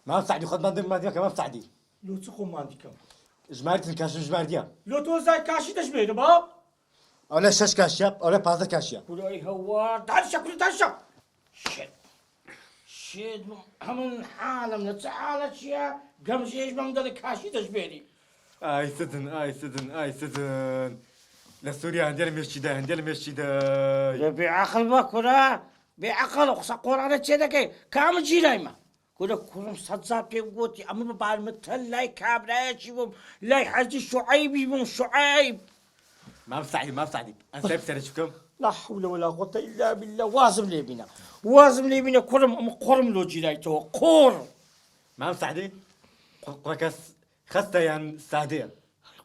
ما بساعدي خد مادم مادية كمان بساعدي لو تخو ما عندكم جمارة الكاش جماردية لو تو زي كاشي تشبيه با أولا شش كاشياب أولا بازا كاشياب ولاي هو تعشق شد همون حالم نتعالج يا قمش ايش بمدل كاشي تشبيني آي سدن لسوريا هندير مشيدة هندير مشيدة بعقل بكرة بعقل وخص قرآن تشدك كام جيلايما كده كلهم صدق بيقولي أما بعد مثل لا كابرا شيبهم لا حد شعيب يبون شعيب ما بساعدي أنا سايب سرشكم لا حول ولا قوة إلا بالله وازم لي بينا قرم لو جيلاي تو قور ما بساعدي قركس خسته يعني سعدية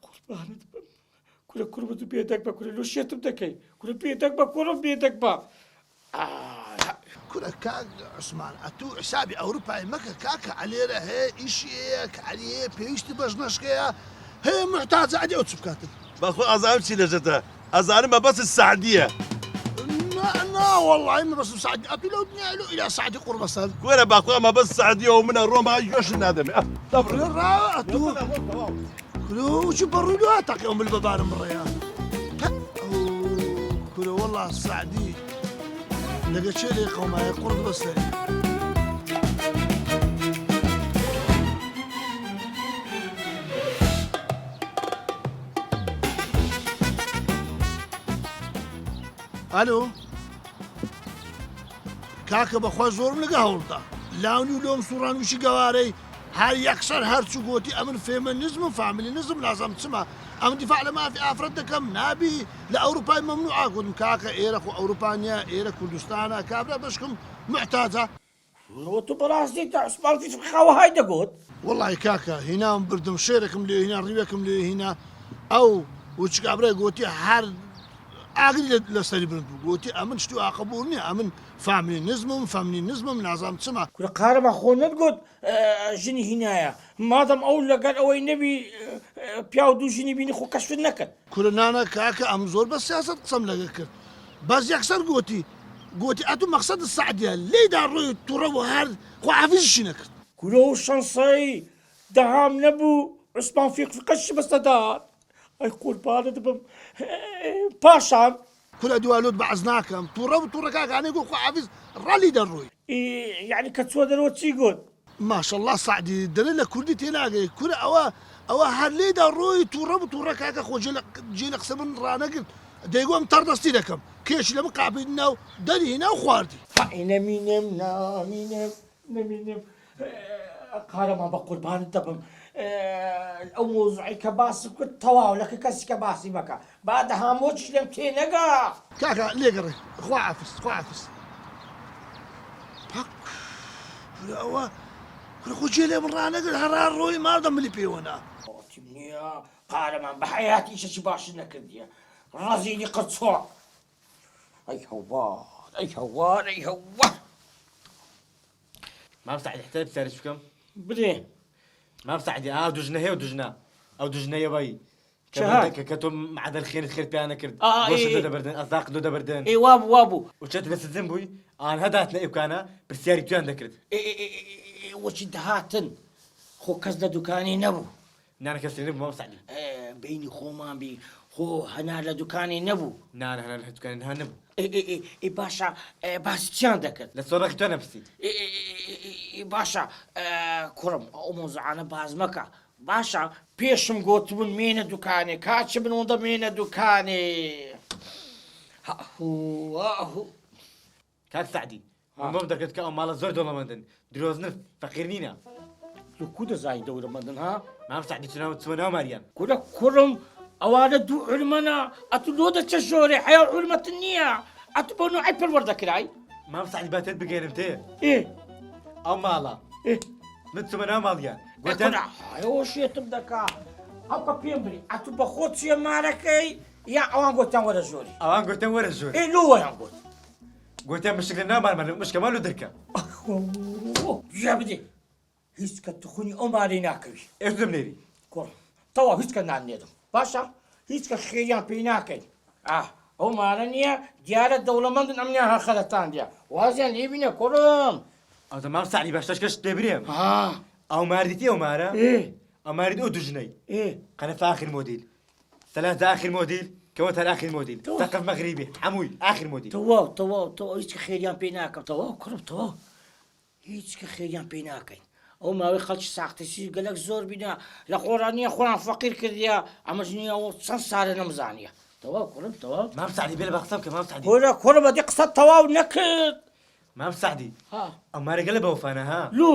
قربان كل كربة بيدك با كل لوشيت بدكي كل بيدك با كل بيدك با كل كاك عثمان أتو حسابي أوروبا مكة كاك عليه هي إيشيك عليه بيشتي بجنشكيا هي محتاجة عادي أوتسبكاتك باخو أزعم شي لجتها أزعم ما بس السعدية لا والله ما بس سعدي أتو لو نعلو إلى سعدي قرب سال كوينة باخو ما بس السعدية ومن روما يوش النادم طب الرا أتو كلو شو برودو تقيهم بالبابان مريان كلو والله السعدي لقيت شيء لي قوم هاي قرب بس الو كاكا بخوا زورم لقى هولدا لاوني ولوم سوران وشي قواري هاي يكسر هرشو قوتي امن فيمينيزم فاميلينيزم لازم تسمع امن دفاع لما في افرد كم نابي لاوروبا ممنوعه قلت كاكا ايرك واوروبانيا ايرك كردستان كابرا بشكم معتاده وتو براسي تاع عثمان في خاوه هاي دقوت والله كاكا هنا بردم شيركم لي هنا ريبكم لي هنا او وش كابرا قوتي هر اقل لسري برد قوتي امن شتو اقبورني امن فاميلينيزم لازم تسمع كل قارب اخونا تقول جني هنايا ما دام اول قال اوي نبي بياودو جني بيني خو كشف النكد كلنا كاكا امزور بس سياسه قسم لك بس يكسر قوتي اتو مقصد السعديه ليه دارو ترو هار خو عافيز شنك كلو شنصي دهام نبو عثمان في قش بس دار اي قربان دبم باشا كل دوالود بعزناكم ترى كاكا يعني خو عافيز رالي دروي يعني كتسوى دروتي يقول ما شاء الله صعدي دليل كردي تلاقي كل أوا هاللي دروي ترى كاكا خو جيلك سبن رانقل ديقوم تردستي لكم كيش لما قابلنا دلي هنا وخواردي فإن مينم قال ما بقول بان الدبم الأموز عيك باسي كنت تواو لك كسك باسي بكا بعدها موجش لم تينقا كاكا ليقري خو عافس بك أوا خو جيلي من رانقل هرار روي ما ضم اللي بيونا تبنيا قال ما بحياتي إيش شباش نكرديا رزيني قد صوع أي هوار ما بساعدي حتى بسرشكم بدي ما بساعدي دجنا هي ودجنا أو دجنا يا باي شهاد كتم مع ذا الخير بيانا كرد إيه. دو بردن أذاق دو بردن إيه وابو وشت بس الزنبوي أنا هداتنا إبكانا برسياري بيان ذكرت إيه وش دهاتن خو كزدا دكاني نبو نانا كسرين ما بساعدي بيني خو ما بي خو هنا لدكاني نبو نانا هنا كان هنبو إيه باشا باستيان دكت لا صورك تو نفسي إيه باشا كرم أموز على بازمكا باشا بيشم قوت من مين دكاني كاتش من وضع مين دكاني هو كاك سعدي ما بدك تكون مال الزور دولا مدن دروزنا فقيرنينا لو كده زاي دولة مدن ها ما بساعدي تسونا مريم كده كرم أوانا دو علمنا أتلودة تشوري حياة علمة النية أتبونو عيب الوردة كراي ما بساعدي باتت بقيرمتين إيه أو مالا إيه متسونا ماليان قلت هايوش يتبدكا أبقى بيمبري أتبخوت شي ماركي يا أوان قلت ورا جوري أوان قلت ورا الجوري إيه لو وين قلت مش شكلنا مش كمان له دركة يا بدي هيسك تخوني أماري ناكوي إيش دمنيري كور توا هيسك نعنيدم باشا هيسك خيان بيناكي أمارنيا ديارة دولة مندن أمنيها خلطان ديا وازيان ليبينا كورم أو تمام سعدي باش تشكش تبريم او ماردتي او مارا ايه او مارد او دجني ايه قناة اخر موديل ثلاثة اخر موديل كوتر اخر موديل تو. ثقف مغربي حموي اخر موديل توا هیچ خیریان پێ ناکەم تەواو کوڕم تەواو هیچ خێریان پێ ناکەین ئەو ماوەی خەڵکی ساختەسی گەلک زۆر بینە لە خۆرانیە خۆیان فەقیر کردیا ئەمەش نییە ئەو چەند سارە نەمزانیە تەواو کوڕم تەواو مام سعدي بلا بقسم كمان سعدي کوڕە بەدی قسەت تەواو نەکرد مام سعدي ها او مارا قلبه وفانا ها لۆ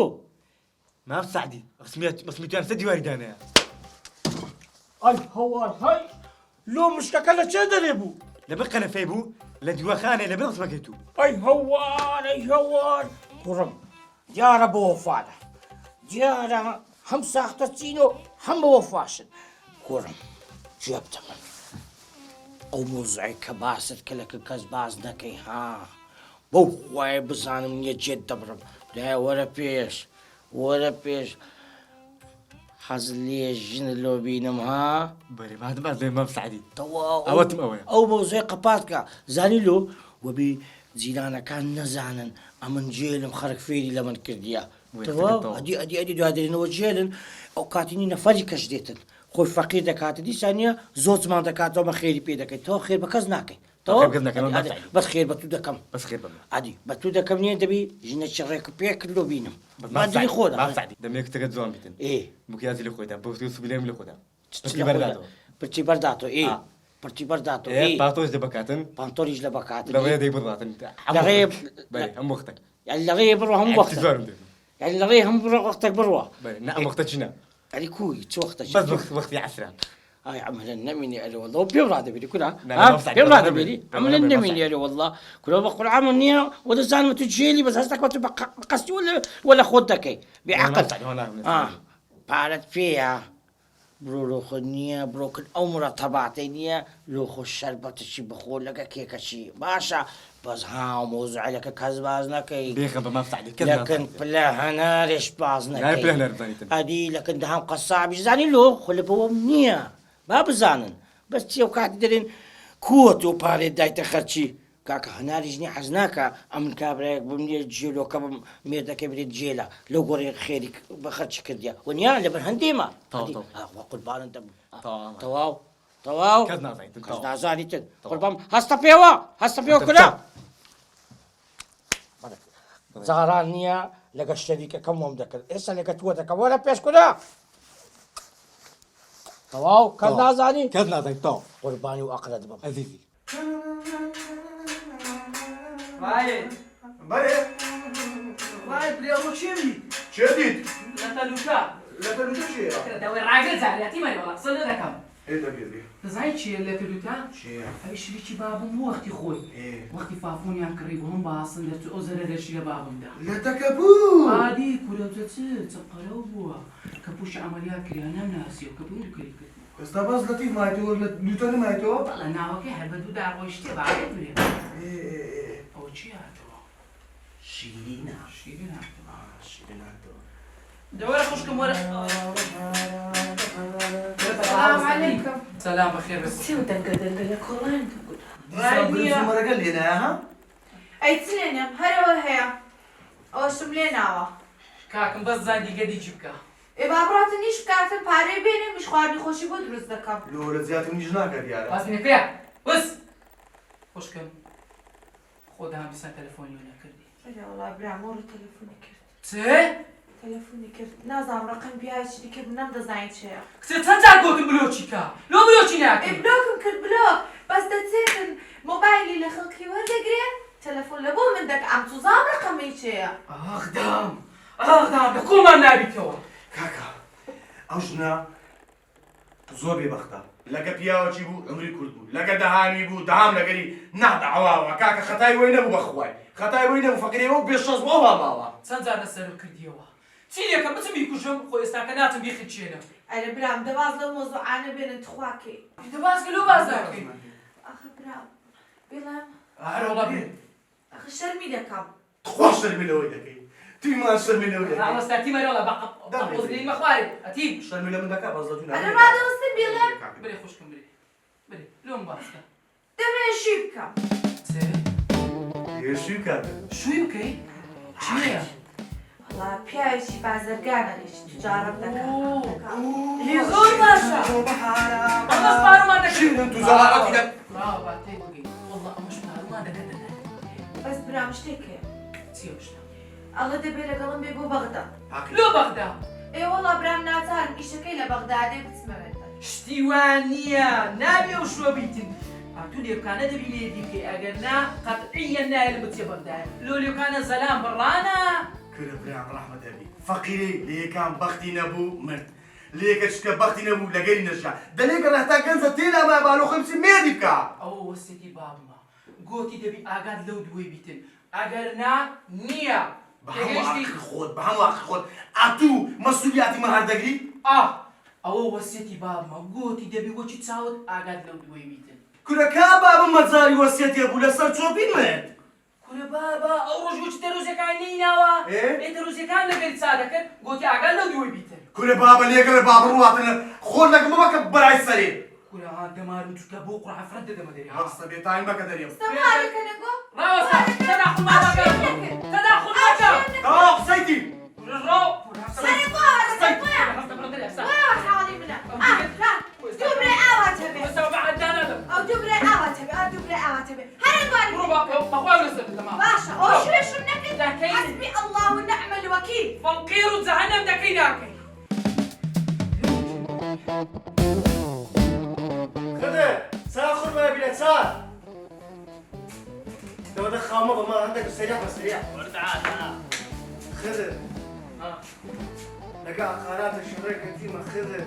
مام سعدي اسميتو انا سدي واردانا ئەی هەوار هەی لۆ مشکەکە لە چێ دەرێ بوو لبقى انا فيبو لدواخانه لبنص مكتو ئەی هەوار کوڕم دیارە بۆ وەفاە دیارە هەم ساختە چین و هەم بە وەفاشن کوڕم جێبتە من ئەو مۆزعی کە باست کە لەکە کەس باز نەکەی ها بەو خوای بزانم نییە جێت دەبڕم لای وەرە پێش حەز لێ ژن لۆ بینم ها بري ما هذا زي مام سعدي تەواو ئەوەتم ئەوەیە. ئەو مۆزەی قەپاتکە زانی لۆ وەبی جیرانەکان نەزانن ئەمن جێلم خەرک فێری لە من کردیە وێستەکەتەوە. ئەدی دوادرێنەوە جێلن ئەو کاتینی نەفەری کەش دێتن خۆی فەقیر دەکاتە دیسانە زۆر زمان دەکاتەوە مە خێری پێ دەکەیت تەوە خێر بە کەس ناکەین خێر بە کەس ناکەین، ئەمە بەسعی. بەس خێر بە تو دەکەم بس خير بما ئەدی بە تو دەکەم نیە دەبی ژنێکی ڕێک پێ کرد و بینم مادری خۆدا مام سعدي دميك تقد زوان بيتن ئێ مكيازي لخويتا بوستو سبيلهم لخويتا لە خۆدا. پرچی بەرداتۆ ئێ آه. پرچی بەرداتۆ ايه ئێ باتوش دبكاتن پانتۆریش لە بەکات لو يدي براتن لە ڕێ بري هم وقتك يعني لە ڕێ بڕوە هەم وەختە يعني لە ڕێ هەم وەختێک بڕوە بري نعم وقتك شنو ئەری کوی چ وەختە بس وقت عسران ئای ئەمە نەمینی ئەرێ وەڵڵە پێم ڕادەبێری کورا لا، بەفسعی، پێم بەفسعی، ڕادەبێری ئەمە بەفسعی. نەمینی ئەرێ وەڵڵە کورا بە قورعام نییە وە دەزانمە تو جێلی بەس هەستەکە تو بە قەستی وەلە خۆت دەکەی بێعەقل پارەت پێیە برۆ لۆ خۆ نییە برۆکرد ئەو مرەتەباتەی نییە لۆ خۆ شەربەتەشی بخۆ لەگە کێکەچی باشە بەس ها مۆزعلەکە کەس باز نەکەی بيخا بما سعدي لكن بلا هنارش باز لا نكي بلا هنار زانيتن. ادي لكن دهم قصاب زاني لو خلي بو منيا ما بزانن بس تيو كات درين كوت وباري دايت خرشي كاكا هناري جني حزناكا امن كابريك بمني جيلو كب ميردا كبريت جيلا لو غوري خيرك بخرش كرديا ونيا لبن هنديما طو طو. وقل بان انت طو. تواو كزنا زانيتن كزنا زانيتن قربان هستا بيوا كلا زهران نییە لەگە شەریکەکەم وەم دەکرد ئێستا لەگە تووە دەکەم وەرە پێش کودا تەواو کەس نازانی كزنا زانيتن تو قوربانی و ئەقرەت بم عزيزي وای برێڵ چێوی شديد لەتەلوکە لا تلوجا شيء دەوێ ڕاگە زاریاتی مەریوەڵە قسە لێ دەکەم ايه ده بيبي دەزای چیە لەتەلوکە شيء ئەوی شریکی بابم وەختی خۆی ايه وەختی فافۆنیان کڕی بۆ هەم باسن دەرچ ئەو زەرە دەرشی لە بابمدا لا تكبو عادی کورەوتە چ قەرەو بووە کە پوش ئەمەلیات کریان نەمناسی و کە بوو کری کرد استباز لطيف مايتو ولا لوتاني مايتو بەڵە ناوەکەی هەر بە دوو داڕۆیشتێ باێت برێ ايه ئەو چی هاتەوە شيرينا شیرین هاتەوە شيرينا دەوەرە خوشکم وەرە سلام علیکم سلام بەخێر بەس چی و دەنگە لە کۆڵان مرة قال لي انا ها ئەی چ لێنم هەرەوە هەیە ئەوشم لێ ناوە کاکم بەس زادیگە دیجی بکە ئێ بابڕاتە نیش کاتن پارەی بێنێ مش خواردنی خۆشی بۆ دروست دەکەم لو رزيات من جناك يا باسمینە پێ بس خوشکم خۆدا هەمیسان تەلەفۆنی نەکردی وڵای برام وەڕە تەلەفۆنی کرد چ؟ تەلەفۆنی کرد نازانم ڕقم بیایشی کرد نەمدەزانیت چێە کچە چەند جار گۆتم بلۆچی کە لۆ بلۆچی ئێ ناکەی بلۆکم کرد بلۆک بەس دەچێتن مۆبایلی لە خەڵکی وەردەگرێت تەلەفۆن لە بۆ من دەکە ئەم توزام ڕقەمەی چێە ئاخدام لە کۆڵمان نابیتەوە كاكا اوشنا زور ببختا لقى بياوتي بو عمري كرد بو لقى دهاني بو دهام لقري نهض عواوا كاكا خطاي وين ابو بخواي خطاي وين ابو فقري ابو بيشز بوها ماوا چەند جار لەسەرم کردیەوە چی لێکەم بچم بیکوژم خۆ ئێستاکە ناتم بیخت چێنە ئەرە برام دەواز لەو مۆزوعانە بێنن تخواکەی دەباز لۆ باز ناکەی ئەخە برام بێڵام هەرۆڵە بێ ئەخە شەرمی دەکەم تخواش شرمي لويدك تي ما شرمي لويدك ڕاوەستاتی مەرەڵە بەقۆزگەی مەخوارێ ئەتیم شرمي لمن دكا بازلتونا ئەرە ڕادەوەستن بێڵێم برێ خوشکم برێ لۆم باسکە دەبێ شی بکەم چێ ايه شو كاكا شووی بکەی چیە؟ وڵا پیاوێکی بازرگانەش تجارەت دەکات. هی زۆر باشە ئەمەش پارەمان دەکەێت تو زەڵاتی دە ڕاوە تێ بگەین وەڵڵا ئەمەش پارەمان دەکەن بەس برام شتێکێ چیە شتە ئەڵە دەبێت لەگەڵم بێ بۆ بەغدا. لۆ بەغدا ئێ وەڵا برام ناچارم ئیشەکەی لە بەغدادێ بچمەوێت. شتی وان نییە نابێ و شوە بیتن هاتوو لێبکانە دەبی لێ دیکەی ئەگەر نا قەتعیە نایە لە بچێ بەغدایە لۆ لێبکانە زەلام بڕانە کرە برام ڕەحمە دەبی فەقیری لە یەکان بەختی نەبوو مرد لە یەکە شکە بەختی نەبوو لەگەری نەژا دەلێکە ڕەحتا گەنجە تێلا ما بالۆخەی بچی مێردی بکە ئەوە وەسێتی بابمە گۆتی دەبی ئاگات لەو دوێ بیتن ئەگەر نا نییە بە هەموو عاقل خۆت بە هەموو عاقل خۆت ئاتوو مەسئولیاتی من هەردەگری ئەوە وەسێتی بابمە گۆتی دەبی وەچی چاوت ئاگات لەو دوێ بیتن کورەکە بابم مەجاری وەسیەتێ بوو لەسەر چۆپین مرد کورە بابا ئەو ڕۆژ دەرۆزەکان نیناوە دەرۆزەکان لەگەری چادەکەن گۆتی ئاگات لەو دوێ بیتن کورە بابە لێگە لە بابڕ واتنە خۆر لەگەڵ بەکە بەرای سەرێ کورە ها دەمارم چوتە بۆ قوڕعفرەت دەدەمە دەری هەستە بێتاین بەکە دەرێم سەمارەکەنەگۆ ڕاوەستا تەداخل ماڵەکە تەداخل ماکە تەواو قسەیتی ڕاو سەری بۆ وای حاڵی منە دوو برێ ئاوات هەبێ ئەو دوو برێ ئاوات هەبێ ئەو دوو برێ ئاوات هەبێ هەرە دواری باشە ئەو شوێشم نەکەی حەسبی ئەڵڵاه ونعم الوەکیل فەقیر و جەهەنەم دەکەی ناکەی خدر ساعة خرمة بلا ساعة لو ده خامة ما عندك سريع بسريع خدر لقى قناة الشريك قديمة خدر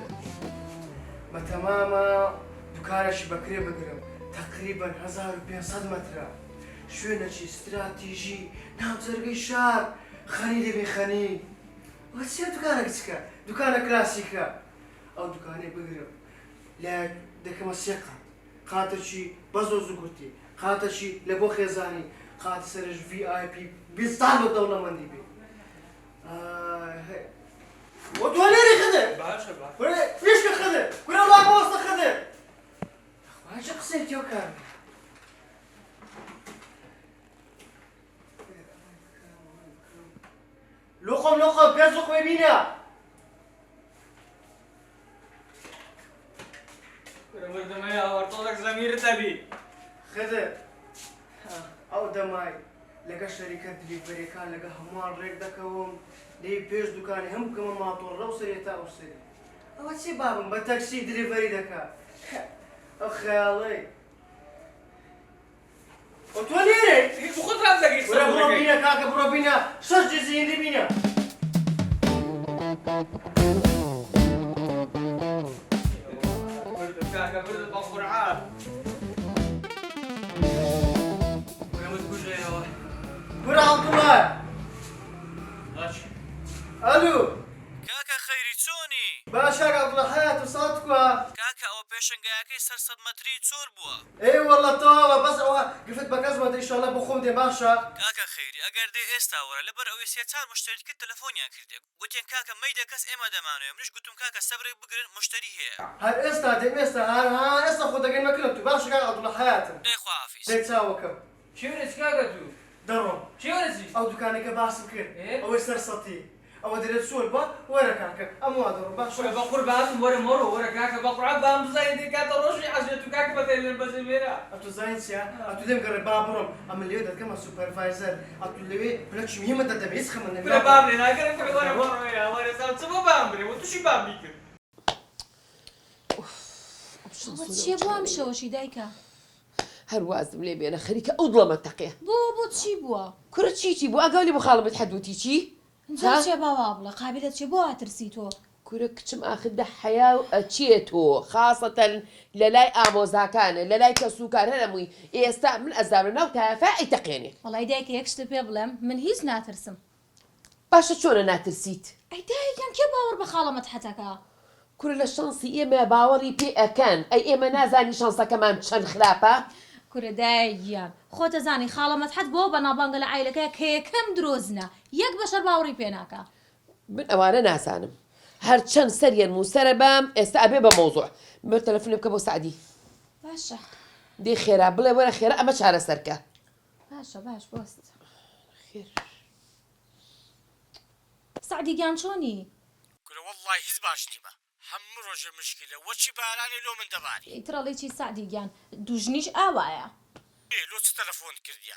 ما تماما دكانش بكري بقرم تقريبا 1500 متر شوينة شي استراتيجي ناو زرقي شار خني دبي خني وهسيا دكانك تسكا دكانة كلاسيكا أو دكانة بقرم لا دەکە مەسیقا قاتەشی بە زۆ زوگوتی قاتەشی لە بۆ خێزانی قاتی سەرش VIP 20 بە دەوڵەمەندی بێ وە تۆ لێرە خدر پێشکە خدر کورە وڵا بۆستە خدر چ قسەی تێو کار لۆقۆم پێ زوق ببینە خدر ئەو دەمای لەگە شەریکە دلیڤەریەکان لەگە هەمووان ڕێک دەکەوم لێی پێش دوکانی هەم بکەمە ماتۆڕ لەو سەرێ تا ئەو سەرێ ئەوە چێ بابم بە تەکسی دلیڤەری دەکات ئەو خەیاڵەی تۆ لێرە بڕۆ بینە کاکە بڕۆ بینە شەش جزیندی بینە برا عبدالله الو کاکە خەیری چۆنی؟ باشا عبدالله حياة وصاتكوا کاکە ئەوە پێشنگایەکەی سەر 100 مەتری چۆر بووە اي والله توا بس قفت بكزمة ان شاء الله بخوم دي باشا کاکە خەیری ئەگەر دێ ئێستا وەرە لەبەر ئەوەی سێ-چوار مشتریکت تەلەفۆنیان کردێک گوتیان کاکە مەیدە کەس ئێمە دەمانوێ منیش گوتم کاکە سەبرێک بگرن مشتری هەیە هاي استا دي استا ها استا خود دقين مكنتو باشا عبدالله حياة دەی خواحافیز دي تساوكم چێورێک کاکە دوو درو چێوەرەجی او دكانك باسم كير او سرسطي او دريت سول با ورا كاكا امو درو باشا بە قوربانم وەرە مۆڕۆ وەرە کاکە بە قورعان بام بزانین دێ کاتە ڕۆژی حەزێت و کاکە بەتێنێن بەزەمێرە اتو زاينسيا اتو دم قرب بابرم اما اللي يقدر كما سوبرفايزر اتو اللي بلاش مهمة ده بيسخن من کورە بام لێ ناگەرم کە وەرە مۆڕۆیە وەرە ساو چ بۆ بام برێ و تووشی بام بیکرد چیە بۆ ئەم شەوەشی دایکە؟ هەروازم لێ بێنە خەریکە ئەو دڵە مەتەقێ بۆ چی بووە؟ کورە چی بوو ئەگەڵی بۆ خاڵمت حەدوتی چی؟ جا چێ باوا بڵە قابلت چێ بۆ ئاترسی تۆ؟ کورە کچم ئاخدە حەیا و ئەچێتۆ خاصەتەن لە لای ئامۆزاکانە لە لای کەسوکار هەرەمووی ئێستا من ئەزانە ناو تافای تەقێنێ وەڵای دایکە یەک شتە پێ بڵێم من هیچ ناترسم باشە چۆنە ناترسیت؟ ئەی دایکم کێ باوەڕ بە خاڵەمەت حەتەکە؟ کورە لە شانسی ئێمە باوەڕی پێ ئەکەن ئەی ئێمە نازانی شانسەکەمان چەند خراپە؟ کورە دایگیان خۆتە زانی خاڵەمەت حەت بۆ بەناوبانگە لە عیلەکە کە یەکەم درۆزنە یەک بەشەر باوەڕی پێ ناکە من ئەوانە نازانم هەرچەند سەریان موسەرە بام ئێستا ئەبێ بە مۆزوع بەر تەلەفۆنێ بکە بۆ سعدی باشە دێ خێرا بڵێ وەرە خێرا ئەمە چارەسەرکە باشە باش بۆست سعدی گیان چۆنی؟ کورە وەڵڵای هیچ باش نیمە هەموو ڕۆژە مشکلە وەچی بارانی لۆ من دەباری ئیترەڵێکی سعدی گیان دوژنیش ئاوایە لۆ چ تەلەفۆنت کردیە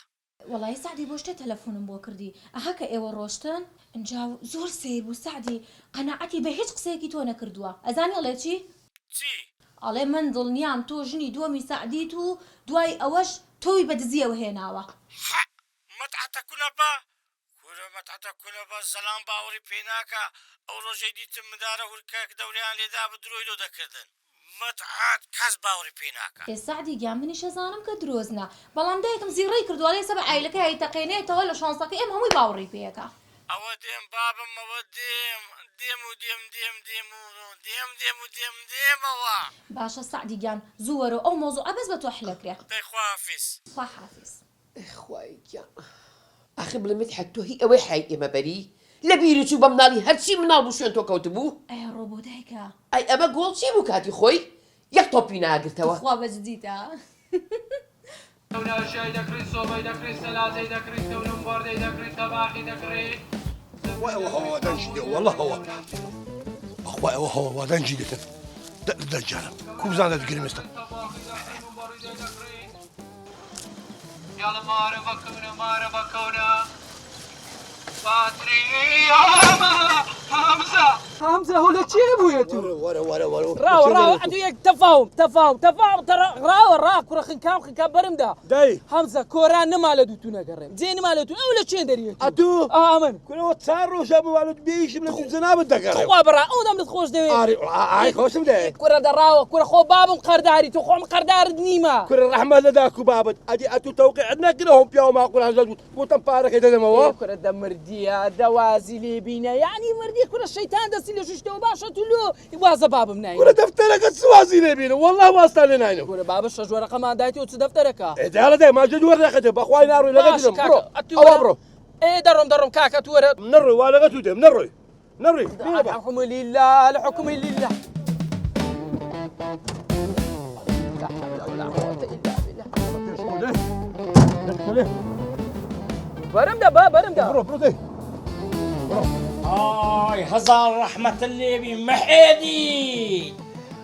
وەڵی سعدی بۆ شتێ تەلەفۆنم بۆ کردی ئەها کە ئێوە ڕۆشتن ئەنجاو زۆر سیر بوو سعدی قەنەعەتی بە هیچ قسەیەکی تۆ نەکردووە ئەزانی ئەڵێ چی؟ چی؟ ئەڵێ من دڵنیام تۆ ژنی دووەمی سعدیت و دوای ئەوەش تۆی بە دزیەوە هێناوە مەتعەتە کولە بە کورە مەتعەتە کولە بە زەلام باوەڕی پێ ناکە ئەو ڕۆژەی دیتم مدارە هورکەک دەوریان لێدا بە درۆی لۆ دەکردن مەتعەت کەس باوەڕی پێ ناکە ئێ سعدی گیان منیش ئەزانم کە درۆزنە بەڵام دایکم زیڕەی کردووە لێ سەبە ئایلەکە هەیتەقێنێتەوە لە شانسەکە ئێمە هەمووی باوەڕی پێیەکە ئەوە دێم بابم ئەوە دێم دێمەوە باشە سعدی گیان زوو وەرە ئەو مۆزوع ئەبەس بە تۆ حلەکرێ دەی خواحافیز خواحافیز خوای گیان ئاخر بڵێ مدحەت تۆ هی ئەوەی حای ئێمە بەری لە بیری چوو بە مناڵی هەرچی مناڵ بوو شوێن تۆ کەوت بوو ئەی ڕۆبۆ دایکە ئەی ئەمە گۆڵ چی بوو کاتی خۆی یەک تۆپی ناگرتەوە خوا بەجدیتە شای دەکڕیت سۆبەی دەکڕیت سەلاتەی دەکڕیت کەونم بۆردەی دەکڕیت تەباقی دەکڕیت هو دنجي والله هو اخوي هو دنجي دتن دجال كوزان تقول مستر يلا مارا بكونا باتري حمزة هو لك شيء ابويا تو راو عندو يك تفاهم ترى راو كره خنكام برمدا داي حمزة كوران نمال دوتو نقرم زين مال دوتو ولا شيء دريت اتو امن كل تصاروا شابو والد بيش من الزناب الدقر خو برا او دم تخوش دوي اي خوش مدي كره دراو كره خو باب قرداري تو خو قردار نيما كل الرحمه لداكو بابد ادي اتو توقيع عندنا كلهم بياو ما اقول هذا وتنفارق هذا ما هو كره دمرديه دوازي لي بينا يعني مردي كره الشيطان دس اللي شفتو باشا تلو يبغى باب مناي كل دفترك السوازي لي بينا والله ما استنى ناينو كره باب الشجره رقم دايتي وتدفترك ايه هذا ما جد ورا كتب اخوي نارو لا قدم برو ايه درم كاكا تورا منروي ولا قتوده منروي الحكم لله الحكم لله لا حول ولا قوة إلا بالله برمدا برو دي هزار رحمة الليبي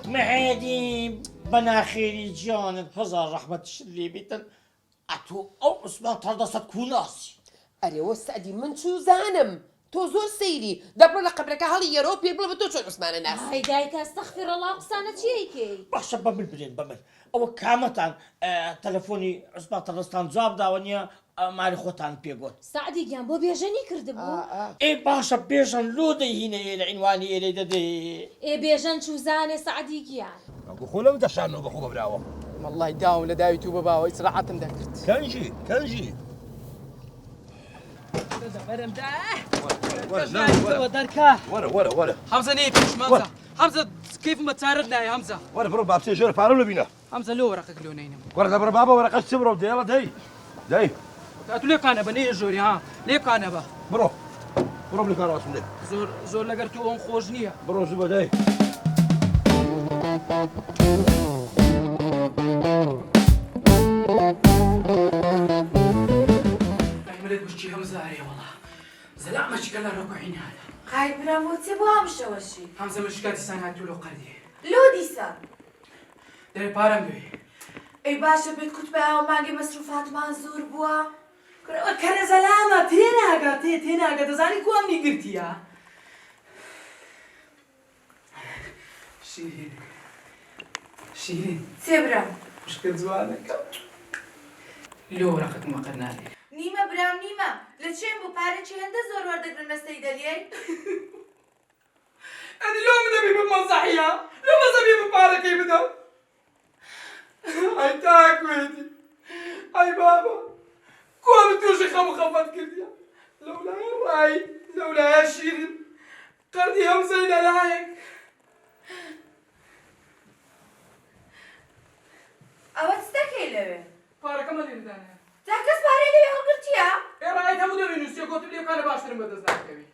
محيدي بناخيري جان هزار رحمة الليبي أتو أو اسمها تردست كوناسي ئەرێوە سعدی من چوو زانم تۆ زۆر سەیری دەبڕە لە قەبرەکە هەڵی یەرۆ پێ بڵە بە تۆ چۆن عوسمانە ناسی ئای دایکە ئەستەغفیرڵڵا قسانە چیەکەی باشە بمن ئەوە کامەتان تەلەفۆنی عوسمان تەردەستان جواب داوە نییە ماری خۆتان پێگوت سعدی گیان بۆ بێژەنی کردبوو ئێ باشە بێژن لۆ دەهینەیە لە عینوانی ئێرە دەدێ ئێ بێژەن چوزانێ سعدی گیان خۆلم دەشانەوە بەخۆ بەراوە والله داوم لداوي تو بابا إسراعتم ذكرت كنجي ورا حمزة نيفش حمزة حمزة كيف ما تساردنا يا حمزة ورا برو باب سيجور فارو بينا حمزة لو ورقك لونين ورا برو بابا ورا قص برو ديلا داي قالوا لي كان بني جوري ها ليه كان با برو بلي كان راسم دي زور لقرتو اون خوجنيه برو زبا داي مريت بشي حمزة يا والله زلع مشكلة ركوعين هذا خايف برامو تسيبو همشة وشي حمزة مشكلة سنة لو قردي لو ديسا داري بارم دوي اي باشا بيت كتبه او ماقي مصروفات منظور بوا كان زلامة تيناقا تزاني كو امني قرتي يا شيرين سيبرا مشكلة زوانك لو رقك ما قرنالي نيمة برام نيمة لتشين بو بارن چي هنده زور وردك بالمستي دليل أنا لو مدبي بمنصحية لو مزبي بباركي بدا أي تاكويتي أي بابا كوام توشي خفت كرديا لولا يا راي لولا يا شيرين قردي همزة إلى لايك أوه تستكي لوي بارك ما لي ردانا تاكس باري لوي هل قلتيا إيه رأيت هم دوري نوسيا قلت لي كان باشتري مدزنا كبي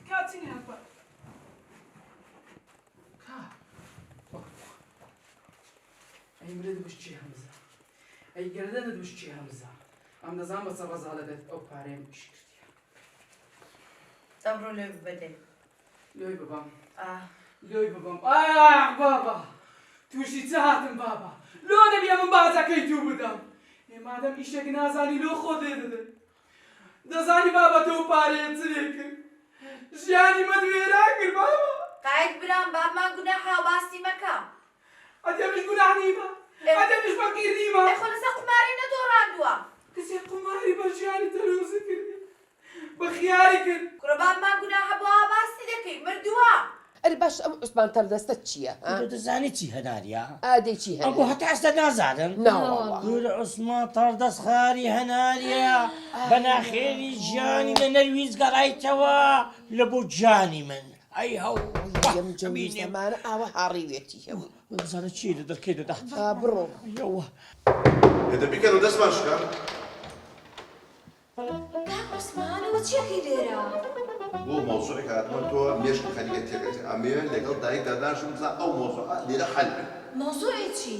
كاتيني هالبار أي مريد بشتي همزة أي قردان بشتي همزة أم نظام بس غزالة أو بارين بشكرتيا تمرو لي ببدل لوي بابا اه لوي بابا بابا توشي تهاتم بابا لو نبي من بعد كيتو بدم ما دام ايشك نازاني لو خود دزاني بابا تو باريت ليك جياني مدويراكر بابا قاعد برام باب ما قناحة وباستي مكا أدي مش قناح نيمة أدي مش فقير نيمة اخو نسا قماري ندور عندوا كسي قماري بجياني تلوزي كردي بخياري كرد كرو باب ما قناحة بوا باستي لكي مردوا الباش ام عثمان تردستت چییە؟ دەزانی چی هەناریە؟ ئادەی چی ئەگو هەتا ئێستا نازانن گورە عوسمان تەردەست خاری هەناریە بەناخێری ژیانی لە نەرویز گەڕایتەوە لە بۆ جانی من ئەی هەو زەمانە ئاوە هاڕیوێتی هەوی بزانە چی لە دەکەی دەدات بڕۆ هێدە بیکەن و دەستمان شکا عوسمانەوە چیەکەی لێرە؟ بۆ مۆزوعێک هاتمە تۆ مێشک خەریکە تێکەتی ئەمەوێن لەگەڵ دایک داداشم بزان ئەو مۆزوعە لێرە حەل بێ مۆزوعی چی؟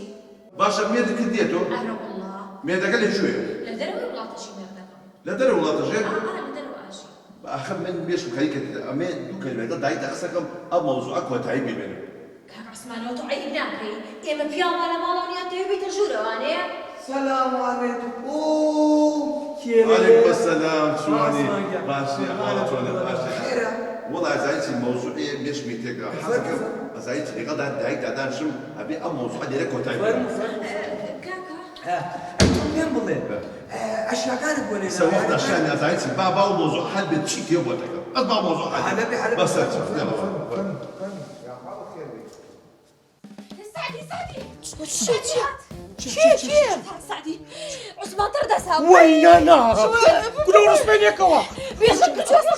باشە مێردەکەت دێتۆ ئەرە وەڵڵا مێردەکە لەکوێ لە دەرەوەی وڵاتەشی مێردەکەم لە دەرە وڵاتەژێ لە دەرەوە ئاشی ئاخە من مێشک خەریکە ئەمێ دوو کەلمە لەگەڵ دایک قسەکەم ئەو مۆزوعە کۆتایی ببێنێ کاک عوسمانەوە تۆ عەیب ناکەی ئێمە پیاوانە ماڵەوانیان دەوێ بێتە ژوورەوانەیە سلام عليكم عليكم السلام شواني باشي حالتونه باشي والله زايتي موضوعي مش ميتك حسكم زايتي غدا دايك دادانشم ابي ام موضوع اللي كنت كاكا مين بڵێ ئەشیاکانت بۆ لێ سوقت عشان يا زايتي بابا وموضوع حل بتشي يبغى اسمع موضوع حل بس سعدي سعدي عثمان تردسها وين انا كلوا رسمين يكوا بيشك سعدي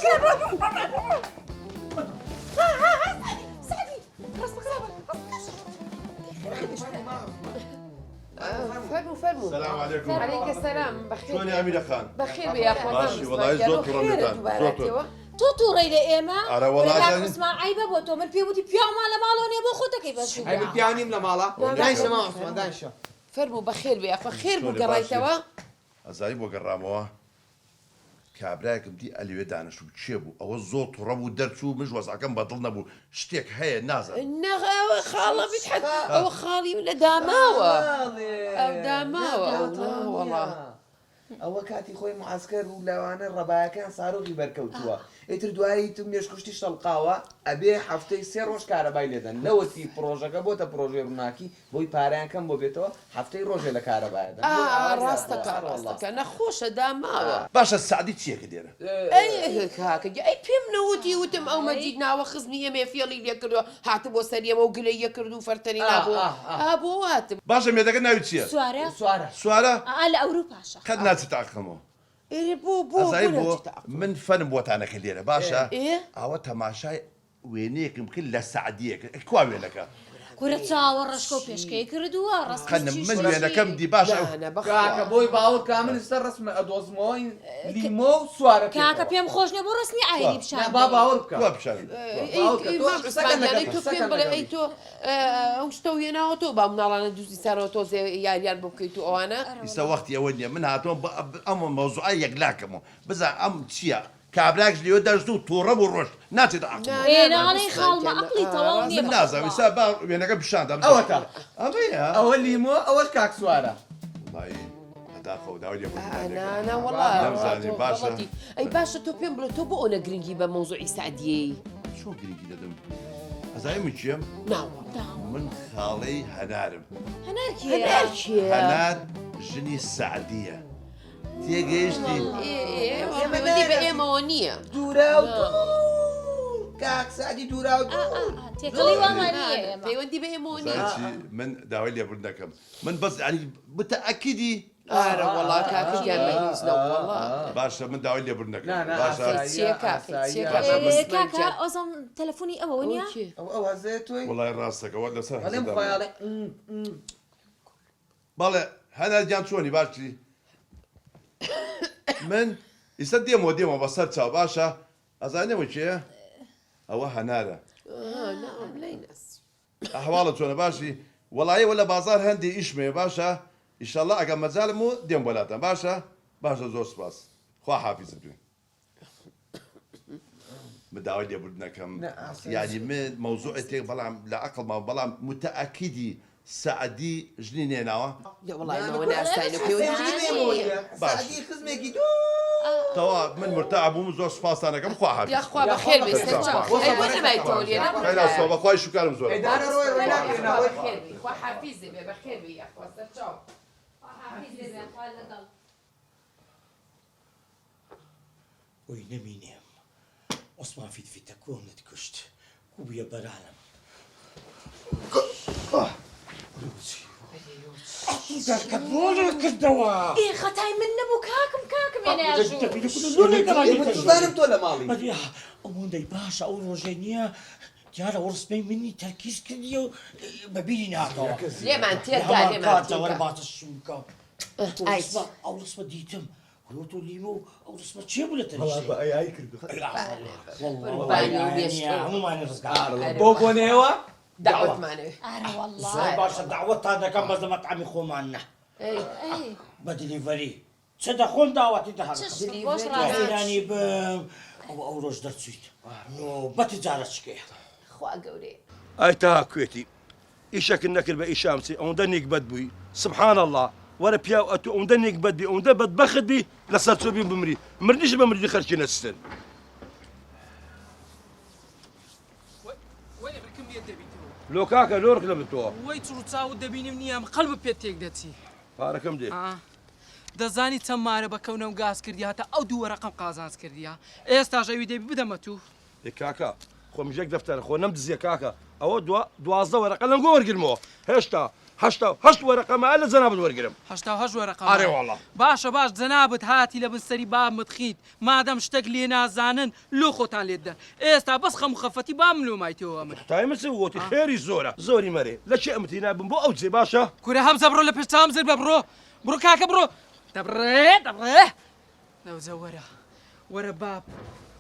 فرموا السلام عليكم عليك السلام بخير شلون يا أميرة خان بخير يا اخوان ماشي والله زود رمضان توتوري لإيما أرى والله زين عثمان عيبة بوتو من بيوتي بيو مالا مالوني بو خودك كيف هاي بالبيانيم لمالا دايشة ما عثمان دايشة فرموا بخير يا اخوان خير بو قرايتوا ئەزایی بۆ گەڕامەوە کابراایەکم دی ئەلوێ دانیشت و چێ بوو ئەوە زۆر تووڕە بوو دەرچوو مش وەزعەکەم بەدڵ نەبوو شتێک هەیە نازانم نەغاوە خاڵە بتحەت ئەوە خاڵی لە داماوە ئەو داماوە وەڵا ئەوە کاتی خۆی معسکەر و لەوانە ڕەبایەکان سارۆغی بەرکەوتووە ئیتر دوایی تو مێشکشتی شەڵقاوە ئەبێ هەفتەی 3 ڕۆژ کارەبای لێدەن نەوەتی پرۆژەکە بۆتە پرۆژێ ڕووناکی بۆی پارەیان کەم بۆ بێتەوە هەفتەی ڕۆژێ لە کارەبایەدەن ڕاستەکە نەخۆشە داماوە باشە سعدی چیەکە دێرە ئەی کاکە ئەی پێم نەوتی وتم ئەو مەجید ناوە خزمی ئێمێ فێڵی لێ کردووە هاتە بۆ سەریەمە و گلەی یە کرد و فەرتەری نابوو بۆ واتم باشە مێردەکە ناوی چییە سوارە لە ئەوروپاشە قەت ناچێت تاقەمەوە بۆ من فەنم بۆتانەکە لێرە باشە ئەوە تەماشای وێنەیەکم کرد لە سعدیەکە کوا وێنەکە کورە چاوە ڕشکە و پێشکەی کردووە خەنم من وێنەکەم دی باشە کاکە بۆی باوەڕ کامل سەر ڕسمە ئەدۆزمەوەی لیمۆ و سوارە کاکە پێم خۆش نە بۆ ڕسمی ئایری بشان با باوەڕ بکە تۆ پێم بڵێ ئەی تۆ ئەو شتە وێناوە تۆ با مناڵانە دووسی سەرەوە تۆ یاریان بۆ بکەیت و ئەوانە ئیستا وەختی ئەوە نییە من هاتۆم ئەمە مەوزوعە یەکلاکەمەوە بزە ئەم چییە؟ کابرااش لێوە دەرست و تووڕە بوو ڕۆژ ناچێت ئێناڵی خاڵمە عقلی تەواو نییە نازانم سا با وێنەکە پیشاندام ئەوە تا ئەمەیە ئەوە لیمۆ ئەوەش کاک سوارە هەتا خەوداوی نەوەڵی باشە ئەی باشە تۆ پێم بڵێ تۆ بۆ ئەوە گرنگی بە مەوزوعی سعدیەی چۆن گرنگی دەدەم ئەزای من چیم من خاڵەی هەنارم هەنار ژنی سعدیە تێگەیشتی بە ئێمەوە نییە دوورە و کاک سعدی دوورا و پەیوەندی بە ئێمەوە نییە من داوای لێبوون دەکەم من بەس متەئەکیدی ئارە وەڵا کاکەیان بەهیزنەوە باشە من داوای لێبوون دەکەم کاکە ئۆزم تەلەفۆنی ئەوە نییە ئەو هەزێت توی وڵای ڕاستەکەەوە لەسەر بەڵێ هەنار گیان چۆنی باشی من ئیستا دێمەوە بەسەر چاو باشە ئەزانەوە چێ ئەوە هەنارە ئەحواڵە چۆنە باشی وەڵایەوە لە بازار هەندی ئیشمێ باشە ئیشەڵڵا ئەگەر مەجالم و دێم بۆلاتەن باشە باشە زۆر سپاس خوا حافیزت بێ مداوي لي بدناكم يعني من موضوع تيك بلام لا أقل ما بلام متأكدي سعدي جنيني نوا يا والله ما وانا استاينك سعدي خزمك توا من مرتاح بو مزور سباس انا كم خواحد يا اخوة بخير بيسترجع ايوه ما يتولي انا خير صوبا خوي شو كان مزور انا روي ولا بخير بي اخوة حفيزي بخير بي يا اخوة استرجع حفيزي يا اخوة لقل وينمي نام عثمان في تكون تكشت وبيا برعلم كتبولك الدواء إيه ختاي من نبو كاكم يا ناجو ظالمت ولا مالي بدي أمون داي باشا أو روجينيا جارة ورسمين مني تركيز كذي ببيني نعطوا ليه ما انت يرجع ليه ما انت ولا بعض الشوكة أو رسمة ديتم ولوتو ليمو أو رسمة شيب ولا تنشي والله بقى هاي كردو والله يا مو ماني رزقار بوك ونيوا دعوة معنوي أنا والله زي باشا دعوت هذا كم بس مطعم يخو معنا اي بدليفري صدقون دعوتي ده واش يعني ب او روج درت سويت نو بتجارتش كي اخوة قولي اي تاكويتي ايشك النكل باي شامسي اون بدبوي سبحان الله ورا بياو اتو اون بدبي اون بخد بي لسرتو بي بمري مرنيش بمري خرجي نستن وين بركم يد بيتو لو كاكا لورك لبتو وي تروتاو دبيني مني ام قلب بيتيك دتي باركم دي دەزانی چەند مارە بەکەونەوە گاز کردی هاتە ئەو دوو وەرەقەم قازانج کردیە ئێستا ژەوی دەبی بدەمە تو كاكا خو مجيك دفتر خو نمدز يا كاكا او دوازده ورقه لم ورقلمو هشت ورقه ما الا زنابت ورقلم هەشتا وەرەقە اري والله باشە باش جەنابەت هاتی لە بنسەری بام متخیت مادەم شتێک لێ نازانن لۆ خۆتان لێدەن ئێستا بەس خەم و خەفەتی بام لۆمایتەوە من تاي مسووتي خيري زوري مري لا شيء امتينا بو او زي باشا کورە هەمزە بڕۆ لە پێشتام زر بە بڕۆ کاکە بڕۆ دەبڕێ لەوزە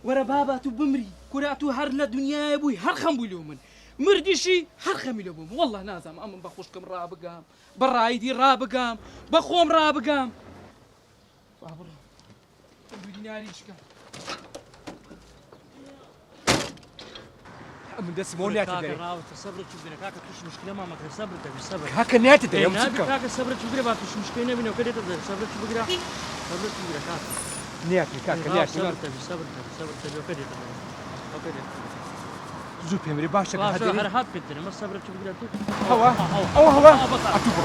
وەرە بابا تو بمری کورە تو هەر لە دنیای بووی هەر خەم بووی لۆ من مردیشی هەر خەمی لە بووم والله نازانم ئەمن بە خوشکم ڕابگام بەڕایدی ڕابگام بە خۆم ڕابگام بڕۆ دیناریشکە من دەست مۆلیات صبرك شوف كاكا فيش مشكله ما ماك صبرك بالصبر کاکە ناتێتە ئەم كاكا صبرك شوف ما فيش مشكله نبي وكده صبرك شوف كده صبرك شوف كاكا نیاتی کاکە نیاتی صبرك وكده وكده زوو پێمری باشە هات بنتنا ما صبرك شوف كده هوا ئەتوو